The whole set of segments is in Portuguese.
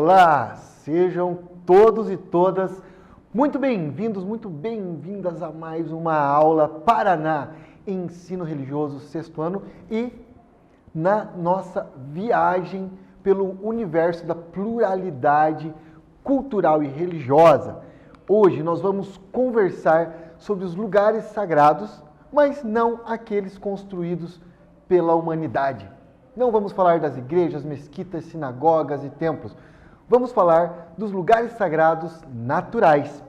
Olá, sejam todos e todas muito bem-vindos, muito bem-vindas a mais uma aula Paraná Ensino Religioso sexto ano e na nossa viagem pelo universo da pluralidade cultural e religiosa. Hoje nós vamos conversar sobre os lugares sagrados, mas não aqueles construídos pela humanidade. Não vamos falar das igrejas, mesquitas, sinagogas e templos. Vamos falar dos lugares sagrados naturais.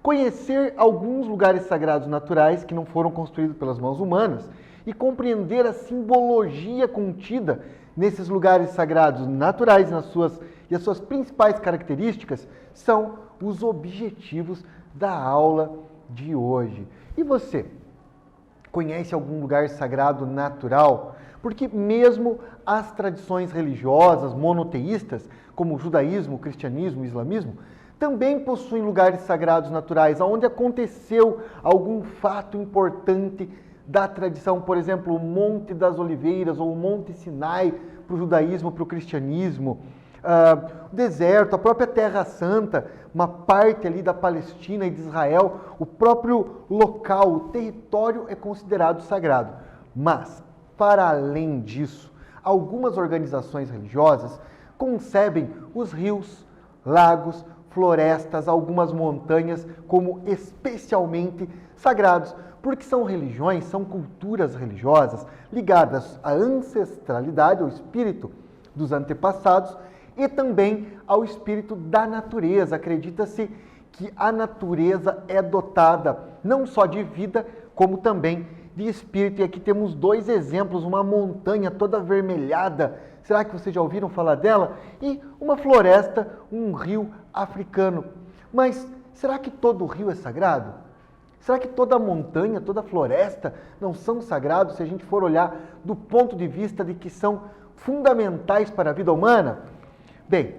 Conhecer alguns lugares sagrados naturais que não foram construídos pelas mãos humanas e compreender a simbologia contida nesses lugares sagrados naturais e as suas principais características são os objetivos da aula de hoje. E você? Conhece algum lugar sagrado natural? Porque mesmo as tradições religiosas monoteístas, como o judaísmo, o cristianismo, o islamismo, também possuem lugares sagrados naturais, onde aconteceu algum fato importante da tradição, por exemplo, o Monte das Oliveiras ou o Monte Sinai para o judaísmo, para o cristianismo, o deserto, a própria Terra Santa, uma parte ali da Palestina e de Israel, o próprio local, o território é considerado sagrado. Mas, para além disso, algumas organizações religiosas concebem os rios, lagos, florestas, algumas montanhas como especialmente sagrados, porque são religiões, são culturas religiosas ligadas à ancestralidade, ao espírito dos antepassados e também ao espírito da natureza. Acredita-se que a natureza é dotada não só de vida, como também de espírito. E aqui temos dois exemplos, uma montanha toda avermelhada, será que vocês já ouviram falar dela? E uma floresta, um rio africano. Mas será que todo rio é sagrado? Será que toda montanha, toda floresta não são sagrados se a gente for olhar do ponto de vista de que são fundamentais para a vida humana? Bem,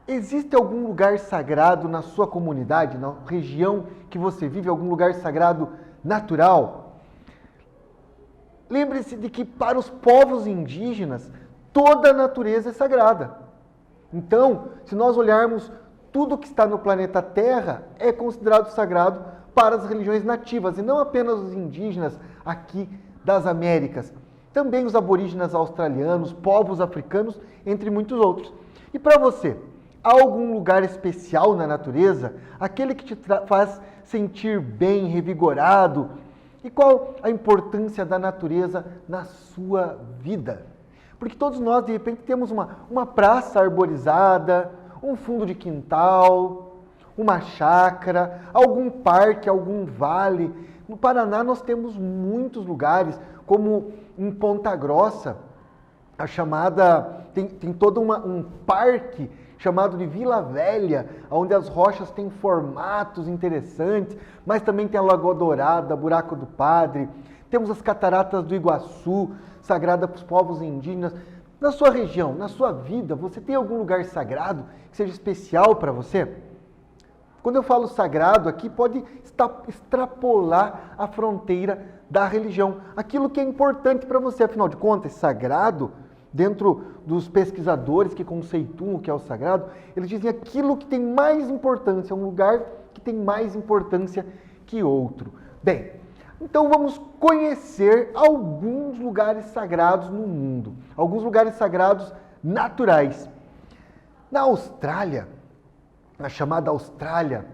existe algum lugar sagrado na sua comunidade, na região que você vive, algum lugar sagrado natural? Lembre-se de que para os povos indígenas, toda a natureza é sagrada. Então, se nós olharmos tudo que está no planeta Terra, é considerado sagrado para as religiões nativas, e não apenas os indígenas aqui das Américas, também os aborígenes australianos, povos africanos, entre muitos outros. E para você, há algum lugar especial na natureza, aquele que te faz sentir bem, revigorado? E qual a importância da natureza na sua vida? Porque todos nós, de repente, temos uma praça arborizada, um fundo de quintal, uma chácara, algum parque, algum vale. No Paraná nós temos muitos lugares, como em Ponta Grossa, tem todo um parque chamado de Vila Velha, onde as rochas têm formatos interessantes, mas também tem a Lagoa Dourada, Buraco do Padre, temos as Cataratas do Iguaçu, sagrada para os povos indígenas. Na sua região, na sua vida, você tem algum lugar sagrado que seja especial para você? Quando eu falo sagrado aqui, pode extrapolar a fronteira da religião. Aquilo que é importante para você, afinal de contas, sagrado, dentro dos pesquisadores que conceituam o que é o sagrado, eles dizem aquilo que tem mais importância, um lugar que tem mais importância que outro. Bem, então vamos conhecer alguns lugares sagrados no mundo, alguns lugares sagrados naturais. Na Austrália, na chamada Austrália,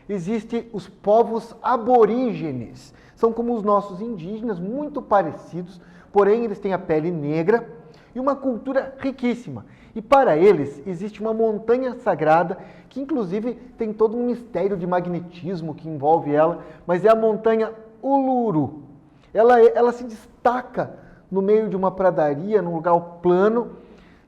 existem os povos aborígenes. São como os nossos indígenas, muito parecidos, porém eles têm a pele negra e uma cultura riquíssima. E para eles existe uma montanha sagrada que inclusive tem todo um mistério de magnetismo que envolve ela, mas é a montanha Uluru. Ela se destaca no meio de uma pradaria, num lugar plano,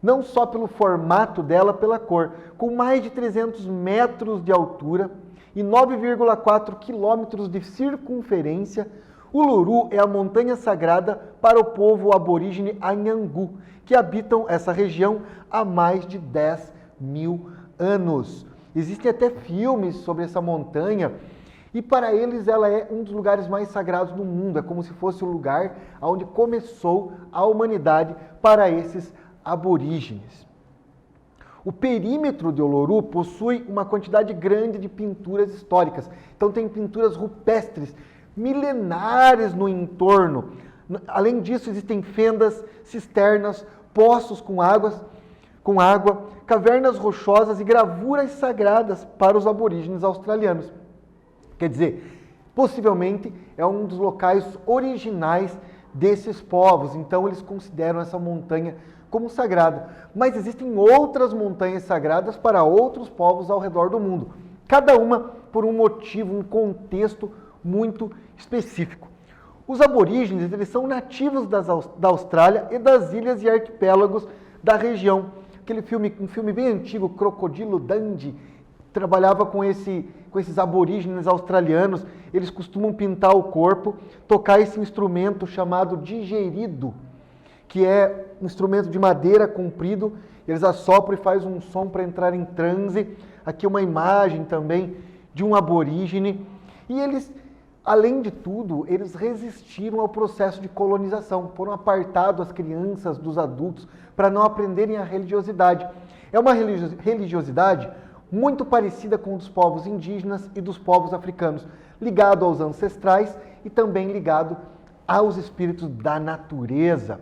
não só pelo formato dela, pela cor. Com mais de 300 metros de altura e 9,4 quilômetros de circunferência, Uluru é a montanha sagrada para o povo aborígene Anhangu, que habitam essa região há mais de 10 mil anos. Existem até filmes sobre essa montanha, e para eles ela é um dos lugares mais sagrados do mundo. É como se fosse o lugar onde começou a humanidade para esses aborígenes. O perímetro de Olorú possui uma quantidade grande de pinturas históricas. Então tem pinturas rupestres, milenares no entorno. Além disso, existem fendas, cisternas, poços com água, cavernas rochosas e gravuras sagradas para os aborígenes australianos. Quer dizer, possivelmente é um dos locais originais desses povos, então eles consideram essa montanha como sagrada. Mas existem outras montanhas sagradas para outros povos ao redor do mundo, cada uma por um motivo, um contexto muito específico. Os aborígenes, eles são nativos da Austrália e das ilhas e arquipélagos da região. Um filme bem antigo, Crocodilo Dundee, trabalhava com esses aborígenes australianos. Eles costumam pintar o corpo, tocar esse instrumento chamado digerido, que é um instrumento de madeira comprido. Eles assopram e fazem um som para entrar em transe. Aqui uma imagem também de um aborígene. E eles, além de tudo, eles resistiram ao processo de colonização, foram apartados as crianças dos adultos para não aprenderem a religiosidade. É uma religiosidade muito parecida com a dos povos indígenas e dos povos africanos, ligado aos ancestrais e também ligado aos espíritos da natureza.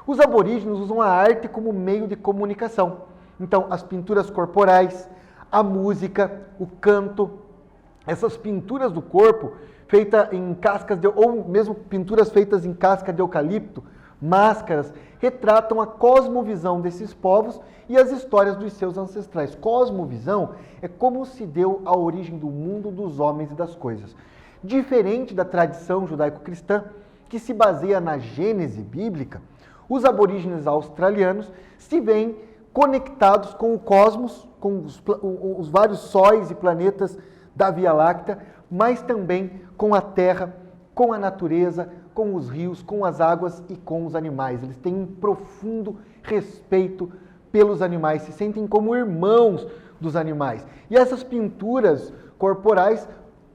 Os aborígenes usam a arte como meio de comunicação. Então, as pinturas corporais, a música, o canto, essas pinturas do corpo feitas em cascas ou mesmo pinturas feitas em casca de eucalipto, máscaras, retratam a cosmovisão desses povos e as histórias dos seus ancestrais. Cosmovisão é como se deu a origem do mundo, dos homens e das coisas. Diferente da tradição judaico-cristã, que se baseia na Gênese bíblica, os aborígenes australianos se veem conectados com o cosmos, com os vários sóis e planetas da Via Láctea, mas também com a terra, com a natureza, com os rios, com as águas e com os animais. Eles têm um profundo respeito pelos animais, se sentem como irmãos dos animais. E essas pinturas corporais,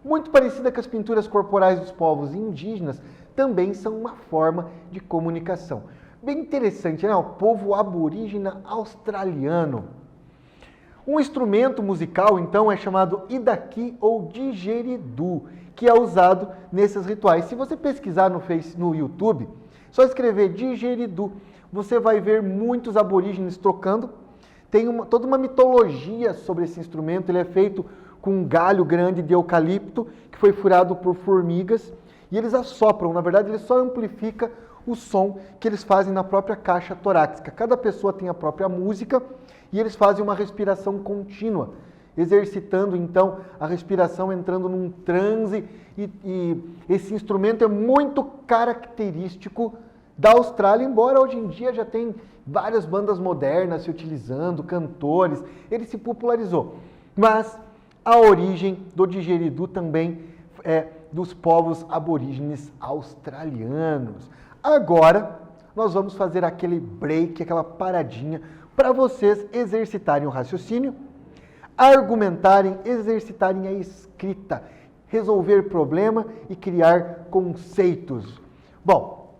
muito parecidas com as pinturas corporais dos povos indígenas, também são uma forma de comunicação. Bem interessante, né? O povo aborígene australiano. Um instrumento musical, então, é chamado idaki ou digeridu, que é usado nesses rituais. Se você pesquisar no YouTube, só escrever digeridu, você vai ver muitos aborígenes tocando. Tem toda uma mitologia sobre esse instrumento. Ele é feito com um galho grande de eucalipto, que foi furado por formigas, e eles assopram. Na verdade, ele só amplifica o som que eles fazem na própria caixa torácica. Cada pessoa tem a própria música e eles fazem uma respiração contínua, exercitando então a respiração, entrando num transe, e esse instrumento é muito característico da Austrália, embora hoje em dia já tem várias bandas modernas se utilizando, cantores, ele se popularizou. Mas a origem do digeridu também é dos povos aborígenes australianos. Agora, nós vamos fazer aquele break, aquela paradinha, para vocês exercitarem o raciocínio, argumentarem, exercitarem a escrita, resolver problema e criar conceitos. Bom,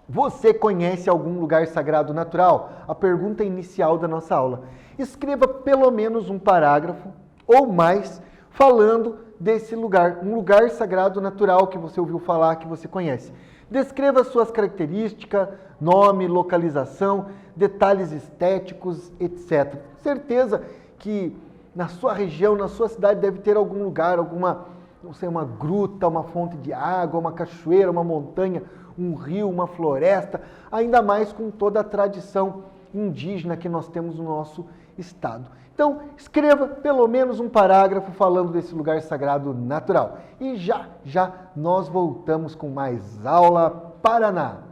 você conhece algum lugar sagrado natural? A pergunta inicial da nossa aula. Escreva pelo menos um parágrafo ou mais falando desse lugar, um lugar sagrado natural que você ouviu falar, que você conhece. Descreva suas características, nome, localização, detalhes estéticos, etc. Certeza que na sua região, na sua cidade, deve ter algum lugar, não sei, uma gruta, uma fonte de água, uma cachoeira, uma montanha, um rio, uma floresta, ainda mais com toda a tradição indígena que nós temos no nosso estado. Então, escreva pelo menos um parágrafo falando desse lugar sagrado natural. E já nós voltamos com mais Aula Paraná.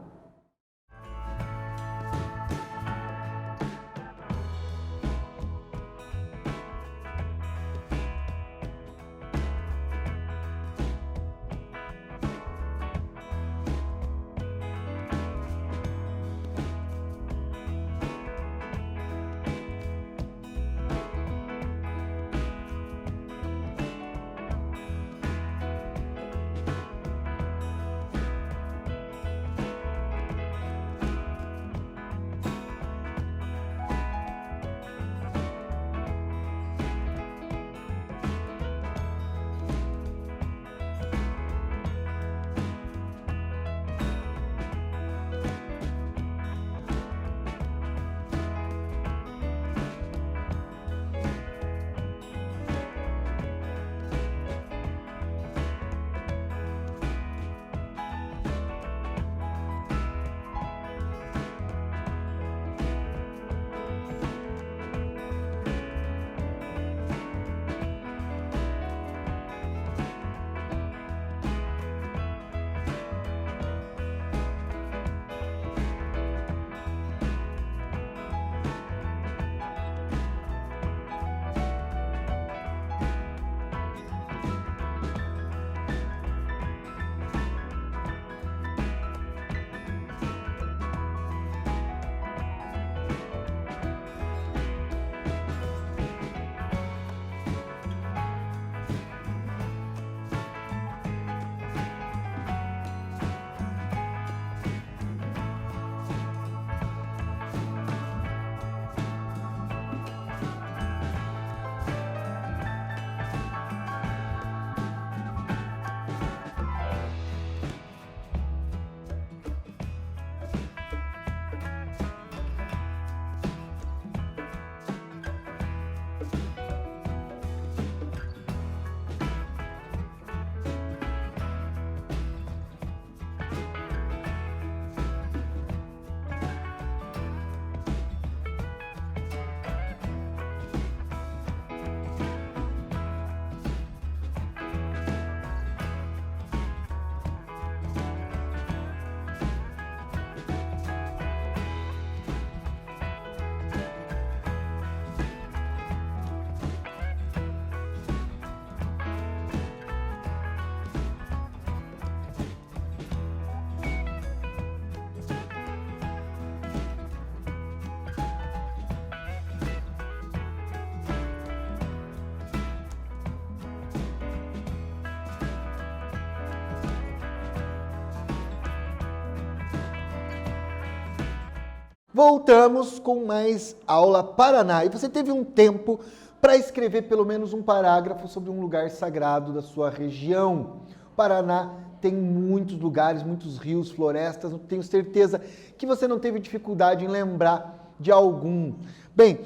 Voltamos com mais aula Paraná. E você teve um tempo para escrever pelo menos um parágrafo sobre um lugar sagrado da sua região. O Paraná tem muitos lugares, muitos rios, florestas. Eu tenho certeza que você não teve dificuldade em lembrar de algum. Bem,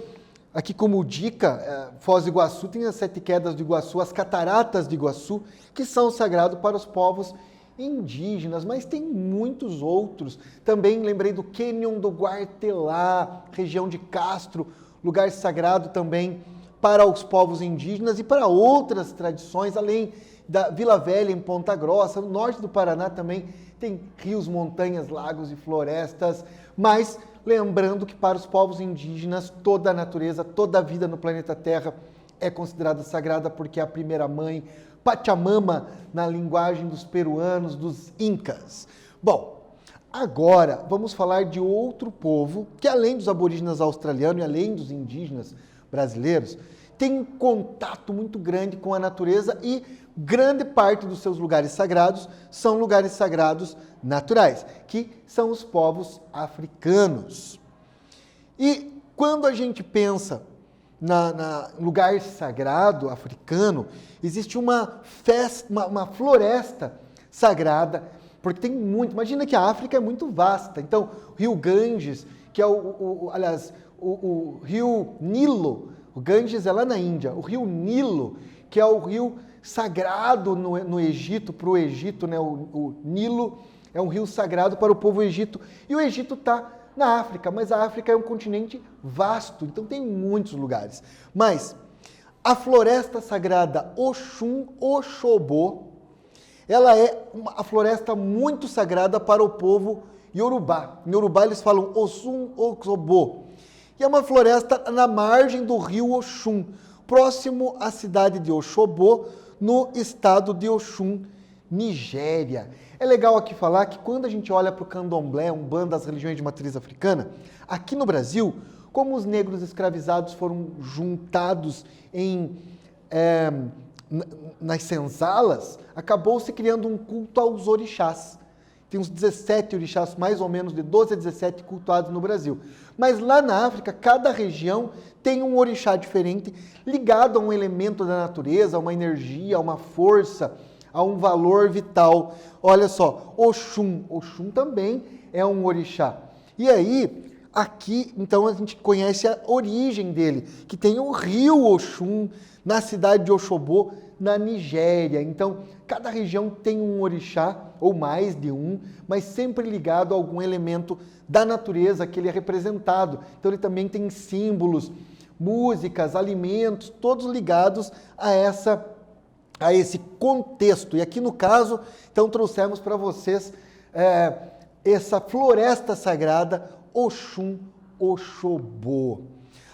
aqui como dica, Foz do Iguaçu tem as 7 quedas do Iguaçu, as cataratas de Iguaçu, que são sagrados para os povos indígenas, mas tem muitos outros. Também lembrei do Cânion do Guartelá, região de Castro, lugar sagrado também para os povos indígenas e para outras tradições, além da Vila Velha em Ponta Grossa, no norte do Paraná também tem rios, montanhas, lagos e florestas, mas lembrando que para os povos indígenas toda a natureza, toda a vida no planeta Terra é considerada sagrada porque é a primeira mãe, Pachamama, na linguagem dos peruanos, dos incas. Bom, agora vamos falar de outro povo que, além dos aborígenes australianos e além dos indígenas brasileiros, tem um contato muito grande com a natureza e grande parte dos seus lugares sagrados são lugares sagrados naturais, que são os povos africanos. E quando a gente pensa na lugar sagrado africano, existe uma floresta sagrada, porque tem muito. Imagina que a África é muito vasta. Então, o rio Ganges, que é o rio Nilo, o Ganges é lá na Índia, o rio Nilo, que é o rio sagrado no Egito, para o Egito, né? O Nilo é um rio sagrado para o povo egito, e o Egito está na África, mas a África é um continente vasto, então tem muitos lugares. Mas a floresta sagrada Oxum-Oxobô, ela é uma floresta muito sagrada para o povo Yorubá. Em Yorubá eles falam Oxum-Oxobô. E é uma floresta na margem do rio Oxum, próximo à cidade de Oxobô, no estado de Oxum, Nigéria. É legal aqui falar que quando a gente olha para o candomblé, Umbanda, das religiões de matriz africana, aqui no Brasil, como os negros escravizados foram juntados nas senzalas, acabou se criando um culto aos orixás. Tem uns 17 orixás, mais ou menos de 12 a 17 cultuados no Brasil. Mas lá na África, cada região tem um orixá diferente, ligado a um elemento da natureza, a uma energia, a uma força, a um valor vital. Olha só, Oxum também é um orixá. E aí, aqui, então, a gente conhece a origem dele, que tem o rio Oxum, na cidade de Oxobô, na Nigéria. Então, cada região tem um orixá, ou mais de um, mas sempre ligado a algum elemento da natureza que ele é representado. Então, ele também tem símbolos, músicas, alimentos, todos ligados a esse contexto. E aqui no caso, então trouxemos para vocês essa floresta sagrada Oxum-Oxobô.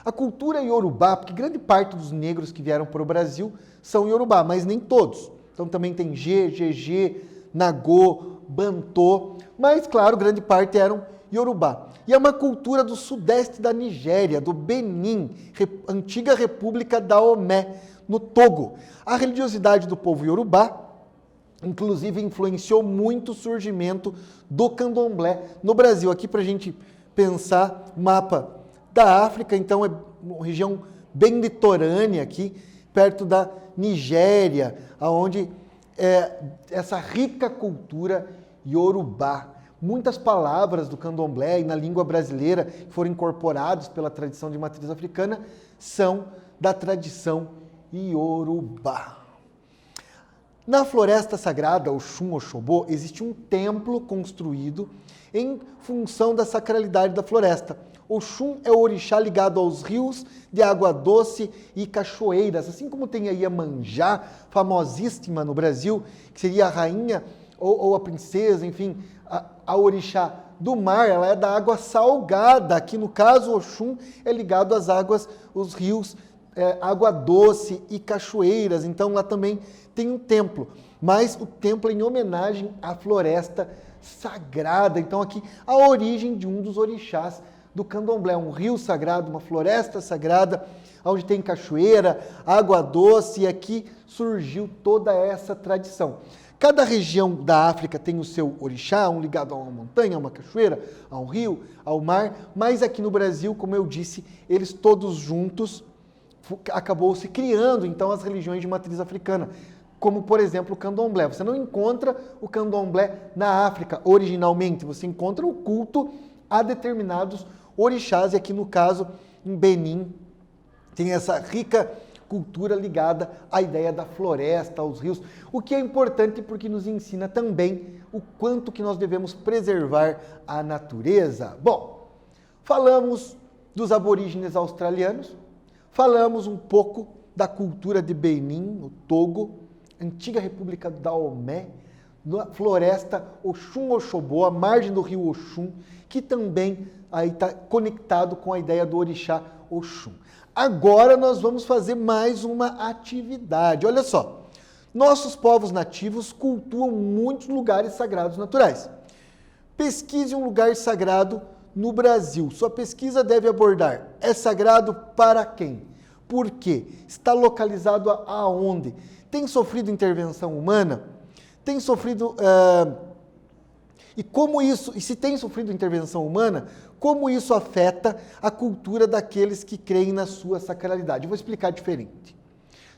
A cultura iorubá, porque grande parte dos negros que vieram para o Brasil são iorubá, mas nem todos. Então também tem GG, Nagô, Bantô, mas claro, grande parte eram iorubá. E é uma cultura do sudeste da Nigéria, do Benin, antiga república Daomé, no Togo. A religiosidade do povo iorubá, inclusive, influenciou muito o surgimento do candomblé no Brasil. Aqui para a gente pensar, mapa da África, então é uma região bem litorânea aqui, perto da Nigéria, onde essa rica cultura iorubá. Muitas palavras do candomblé e na língua brasileira que foram incorporadas pela tradição de matriz africana são da tradição iorubá. Na floresta sagrada Oxum-Oxobô existe um templo construído em função da sacralidade da floresta. Oxum é o orixá ligado aos rios de água doce e cachoeiras, assim como tem a Iemanjá, famosíssima no Brasil, que seria a rainha ou a princesa, enfim, a orixá do mar, ela é da água salgada. Aqui no caso, Oxum é ligado às águas, os rios, água doce e cachoeiras. Então lá também tem um templo, mas o templo é em homenagem à floresta sagrada. Então aqui a origem de um dos orixás do candomblé, um rio sagrado, uma floresta sagrada, onde tem cachoeira, água doce, e aqui surgiu toda essa tradição. Cada região da África tem o seu orixá, um ligado a uma montanha, a uma cachoeira, a um rio, ao mar, mas aqui no Brasil, como eu disse, eles todos juntos acabou se criando então as religiões de matriz africana, como por exemplo o candomblé. Você não encontra o candomblé na África originalmente, você encontra o culto a determinados orixás, e aqui no caso, em Benin, tem essa rica cultura ligada à ideia da floresta, aos rios, o que é importante porque nos ensina também o quanto que nós devemos preservar a natureza. Bom, falamos dos aborígenes australianos, falamos um pouco da cultura de Benin, o Togo, antiga República da Daomé, na floresta Oxum-Oxobô, à margem do rio Oxum, que também aí está conectado com a ideia do orixá Oxum. Agora nós vamos fazer mais uma atividade. Olha só, nossos povos nativos cultuam muitos lugares sagrados naturais. Pesquise um lugar sagrado no Brasil. Sua pesquisa deve abordar: é sagrado para quem? Por quê? Está localizado aonde? Tem sofrido intervenção humana? Tem sofrido... E se tem sofrido intervenção humana, como isso afeta a cultura daqueles que creem na sua sacralidade? Eu vou explicar diferente.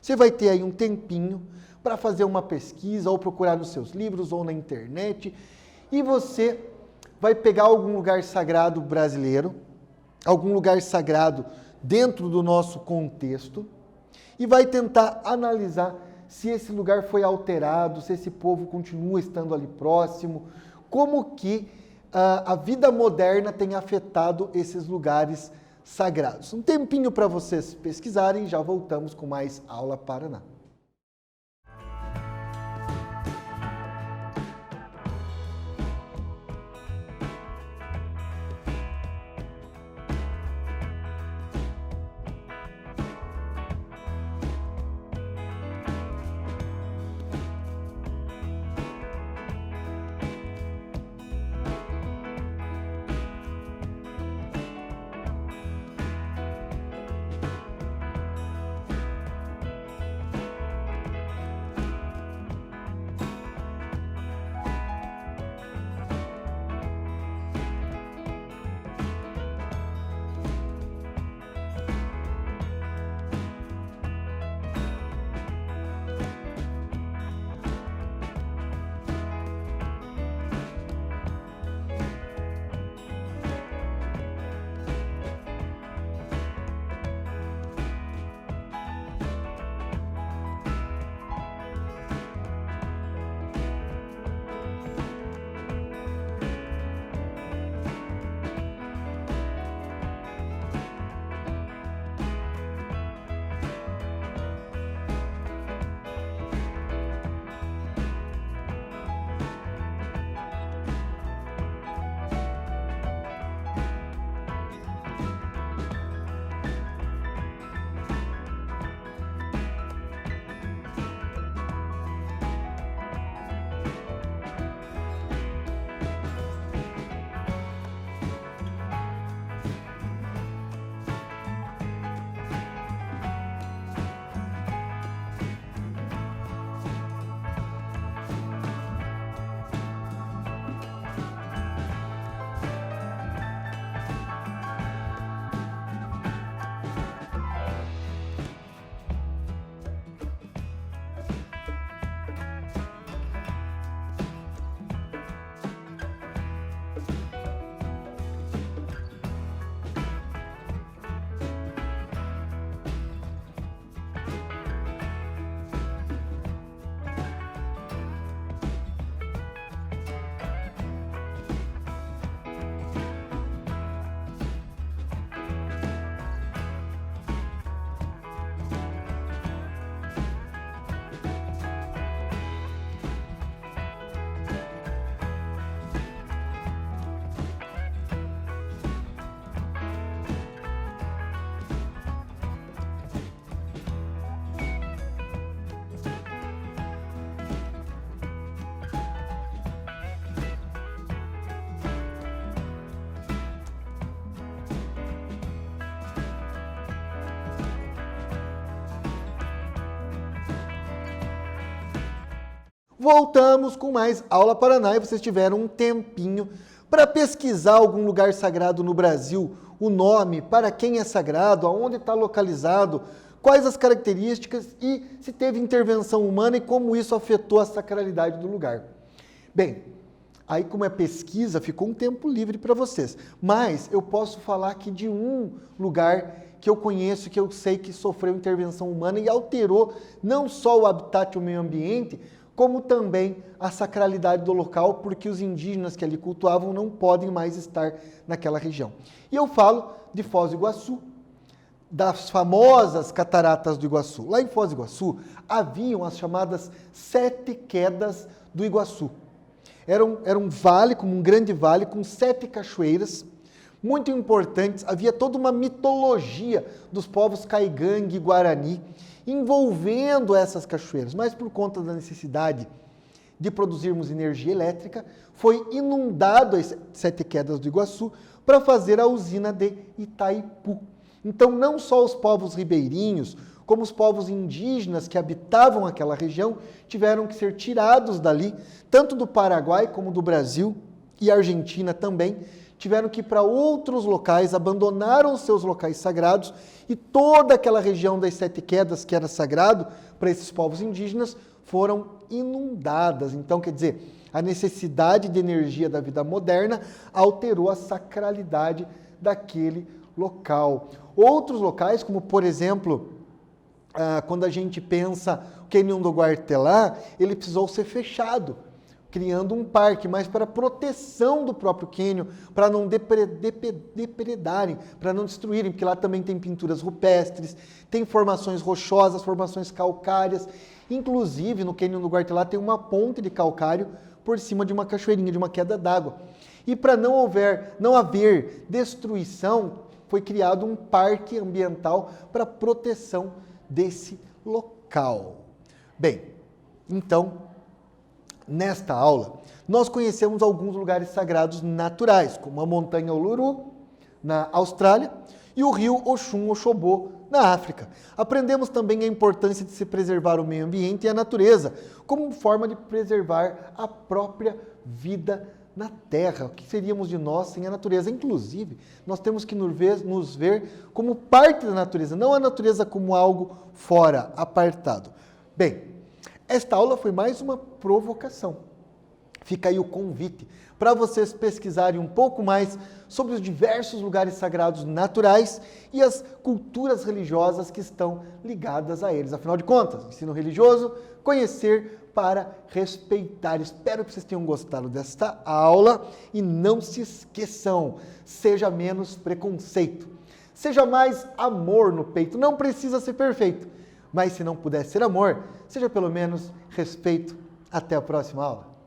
Você vai ter aí um tempinho para fazer uma pesquisa, ou procurar nos seus livros, ou na internet, e você vai pegar algum lugar sagrado brasileiro, algum lugar sagrado dentro do nosso contexto, e vai tentar analisar se esse lugar foi alterado, se esse povo continua estando ali próximo, como que a vida moderna tem afetado esses lugares sagrados. Um tempinho para vocês pesquisarem, já voltamos com mais Aula Paraná. Voltamos com mais Aula Paraná e vocês tiveram um tempinho para pesquisar algum lugar sagrado no Brasil, o nome, para quem é sagrado, aonde está localizado, quais as características e se teve intervenção humana e como isso afetou a sacralidade do lugar. Bem, aí como é pesquisa, ficou um tempo livre para vocês, mas eu posso falar aqui de um lugar que eu conheço, que eu sei que sofreu intervenção humana e alterou não só o habitat e o meio ambiente, como também a sacralidade do local, porque os indígenas que ali cultuavam não podem mais estar naquela região. E eu falo de Foz do Iguaçu, das famosas cataratas do Iguaçu. Lá em Foz do Iguaçu, haviam as chamadas 7 quedas do Iguaçu. Era um vale, como um grande vale, com 7 cachoeiras, muito importantes. Havia toda uma mitologia dos povos Caigangue e Guarani, envolvendo essas cachoeiras, mas por conta da necessidade de produzirmos energia elétrica, foi inundado as 7 quedas do Iguaçu para fazer a usina de Itaipu. Então, não só os povos ribeirinhos, como os povos indígenas que habitavam aquela região, tiveram que ser tirados dali, tanto do Paraguai como do Brasil e Argentina também, tiveram que ir para outros locais, abandonaram os seus locais sagrados e toda aquela região das 7 quedas que era sagrado para esses povos indígenas foram inundadas. Então, quer dizer, a necessidade de energia da vida moderna alterou a sacralidade daquele local. Outros locais, como por exemplo, quando a gente pensa o Cânion do Guartelá, ele precisou ser fechado, criando um parque, mas para proteção do próprio cânion, para não depredarem, para não destruírem, porque lá também tem pinturas rupestres, tem formações rochosas, formações calcárias, inclusive no Cânion do Guartelá tem uma ponte de calcário por cima de uma cachoeirinha, de uma queda d'água. E para não haver destruição, foi criado um parque ambiental para proteção desse local. Bem, então, nesta aula, nós conhecemos alguns lugares sagrados naturais, como a montanha Uluru, na Austrália, e o rio Oxum-Oxobô, na África. Aprendemos também a importância de se preservar o meio ambiente e a natureza, como forma de preservar a própria vida na Terra. O que seríamos de nós sem a natureza? Inclusive, nós temos que nos ver como parte da natureza, não a natureza como algo fora, apartado. Bem, esta aula foi mais uma provocação. Fica aí o convite para vocês pesquisarem um pouco mais sobre os diversos lugares sagrados naturais e as culturas religiosas que estão ligadas a eles. Afinal de contas, ensino religioso, conhecer para respeitar. Espero que vocês tenham gostado desta aula e não se esqueçam, seja menos preconceito, seja mais amor no peito. Não precisa ser perfeito, mas se não puder ser amor, seja pelo menos respeito. Até a próxima aula.